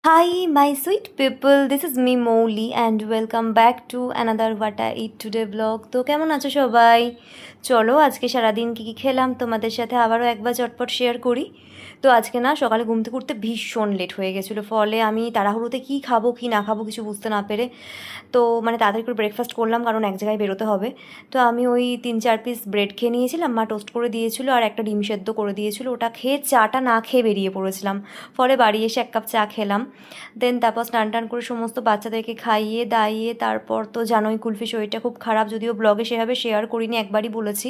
Hi, my sweet people. This is me, Mowli, and welcome back to another What I Eat Today vlog. তো কেমন আছো সবাই? চলো আজকে সারাদিন কী কী খেলাম তোমাদের সাথে আবারও একবার চটপট শেয়ার করি। তো আজকে না সকালে ঘুম থেকে উঠতে ভীষণ লেট হয়ে গেছিলো, ফলে আমি তাড়াহুড়োতে কী খাবো কী না খাবো কিছু বুঝতে না পেরে তো তাড়াতাড়ি করে ব্রেকফাস্ট করলাম, কারণ এক জায়গায় বেরোতে হবে। তো আমি ওই 3-4 পিস ব্রেড খেয়ে নিয়েছিলাম, মা টোস্ট করে দিয়েছিলো আর একটা ডিম সেদ্ধ করে দিয়েছিলো, ওটা খেয়ে চাটা না খেয়ে বেরিয়ে পড়েছিলাম। ফলে বাড়ি এসে 1 কাপ চা খেলাম। দেন তারপর স্নান টান করে সমস্ত বাচ্চাদেরকে খাইয়ে দাইয়ে তারপর তো জানোই কুলফি শরীরটা খুব খারাপ, যদিও ব্লগে সেভাবে শেয়ার করিনি, একবারই বলেছি।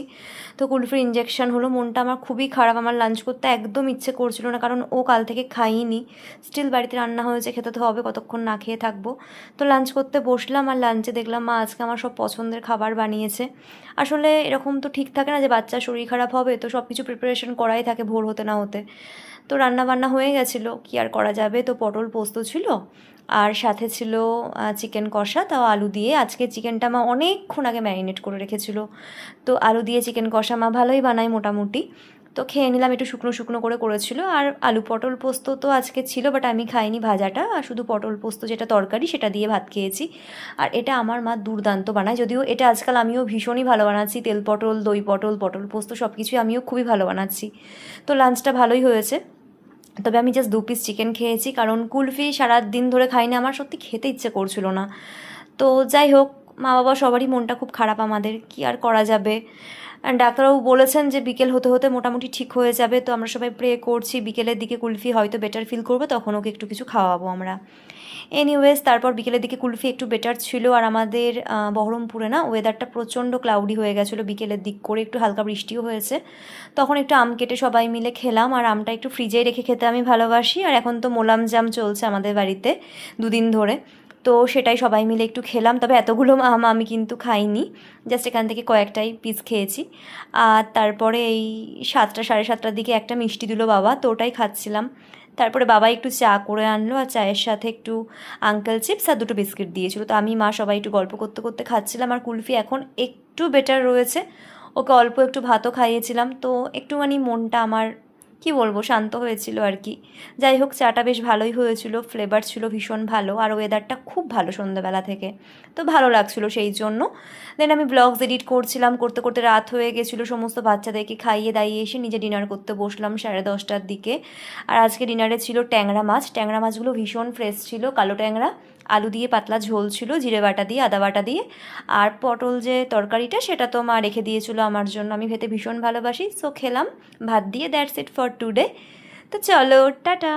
তো কুলফির ইঞ্জেকশন হলো, মনটা আমার খুবই খারাপ, আমার লাঞ্চ করতে একদম ইচ্ছে করছিল না, কারণ ও কাল থেকে খাইনি। স্টিল বাড়িতে রান্না হয়েছে, খেতে তো হবে, কতক্ষণ না খেয়ে থাকবো। তো লাঞ্চ করতে বসলাম আর লাঞ্চে দেখলাম মা আজকে আমার সব পছন্দের খাবার বানিয়েছে। আসলে এরকম তো ঠিক থাকে না যে বাচ্চার শরীর খারাপ হবে, তো সব কিছু প্রিপারেশন করাই থাকে ভোর হতে না হতে। তো রান্না বান্না হয়ে গেছিলো, কি আর করা যাবে। তো পটল পোস্ত ছিল আর সাথে ছিল চিকেন কষা, তাও আলু দিয়ে। আজকে চিকেনটা মা অনেকক্ষণ আগে ম্যারিনেট করে রেখেছিল, তো আলু দিয়ে চিকেন কষা মা ভালোই বানায় মোটামুটি। তো খেয়ে নিলাম, একটু শুকনো শুকনো করে করেছিল। আর আলু পটল পোস্ত তো আজকে ছিল, বাট আমি খাইনি ভাজাটা, আর শুধু পটল পোস্ত যেটা তরকারি সেটা দিয়ে ভাত খেয়েছি। আর এটা আমার মা দুর্দান্ত বানায়, যদিও এটা আজকাল আমিও ভীষণই ভালো বানাচ্ছি, তেল পটল, দই পটল, পটল পোস্ত সব কিছুই আমিও খুবই ভালো বানাচ্ছি। তো লাঞ্চটা ভালোই হয়েছে, তবে আমি জাস্ট 2 পিস চিকেন খেয়েছি, কারণ কুলফি সারা দিন ধরে খাই না, আমার সত্যি খেতে ইচ্ছে করছিল না। তো যাই হোক, মা বাবা সবারই মনটা খুব খারাপ, আমাদের কি আর করা যাবে। ডাক্তারবাবু বলেছেন যে বিকেল হতে হতে মোটামুটি ঠিক হয়ে যাবে, তো আমরা সবাই প্রে করছি বিকেলের দিকে কুলফি হয়তো বেটার ফিল করবে, তখন ওকে একটু কিছু খাওয়াবো আমরা। এনিওয়েজ তারপর বিকেলের দিকে কুলফি একটু বেটার ছিল। আর আমাদের বহরমপুরে না ওয়েদারটা প্রচণ্ড ক্লাউডি হয়ে গেছিলো, বিকেলের দিক করে একটু হালকা বৃষ্টিও হয়েছে। তখন একটু আম কেটে সবাই মিলে খেলাম, আর আমটা একটু ফ্রিজে রেখে খেতে আমি ভালোবাসি। আর এখন তো মোলাম জাম চলছে আমাদের বাড়িতে 2 দিন ধরে, তো সেটাই সবাই মিলে একটু খেলাম। তবে এতগুলো আম আমি কিন্তু খাইনি, জাস্ট এখান থেকে কয়েকটাই পিস খেয়েছি। আর তারপরে এই 7টা 7:30টার দিকে একটা মিষ্টি দিল বাবা, তো ওটাই খাচ্ছিলাম। তারপরে বাবা একটু চা করে আনলো, আর চায়ের সাথে একটু আঙ্কেল চিপস আর 2টো বিস্কিট দিয়েছিল। তো আমি মা সবাই একটু গল্প করতে করতে খাচ্ছিলাম। আর কুলফি এখন একটু বেটার রয়েছে, ওকে অল্প একটু ভাতও খাইয়েছিলাম, তো একটুখানি মনটা আমার কি বলবো শান্ত হয়েছিল আর কি। যাই হোক, চাটা বেশ ভালোই হয়েছিল, ফ্লেভার ছিল ভীষণ ভালো, আর ওয়েদারটা খুব ভালো সন্ধ্যাবেলা থেকে, তো ভালো লাগছিলো সেই জন্য। দেন আমি ব্লগস এডিট করছিলাম, করতে করতে রাত হয়ে গেছিলো, সমস্ত বাচ্চাদেরকে খাইয়ে দাইয়ে এসে নিজে ডিনার করতে বসলাম 10:30টার দিকে। আর আজকে ডিনারে ছিল ট্যাংরা মাছ, ট্যাংরা মাছগুলো ভীষণ ফ্রেশ ছিল, কালো ট্যাংরা, আলু দিয়ে পাতলা ঝোল ছিল, জিরে বাটা দিয়ে আদা বাটা দিয়ে। আর পটল যে তরকারিটা সেটা তো মা রেখে দিয়েছিল আমার জন্য, আমি খেতে ভীষণ ভালোবাসি, সো খেলাম ভাত দিয়ে। That's it for today. তো চলো টাটা।